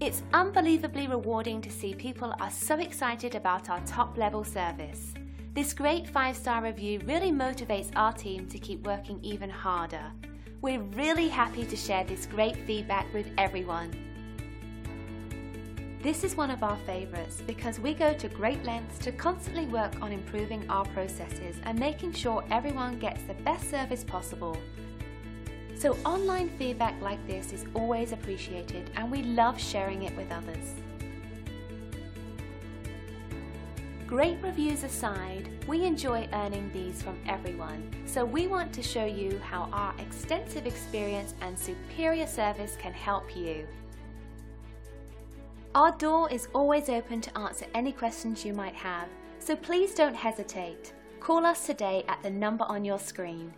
It's unbelievably rewarding to see people are so excited about our top-level service. This great 5-star review really motivates our team to keep working even harder. We're really happy to share this great feedback with everyone. This is one of our favourites because we go to great lengths to constantly work on improving our processes and making sure everyone gets the best service possible. So online feedback like this is always appreciated and we love sharing it with others. Great reviews aside, we enjoy earning these from everyone, so we want to show you how our extensive experience and superior service can help you. Our door is always open to answer any questions you might have, so please don't hesitate. Call us today at the number on your screen.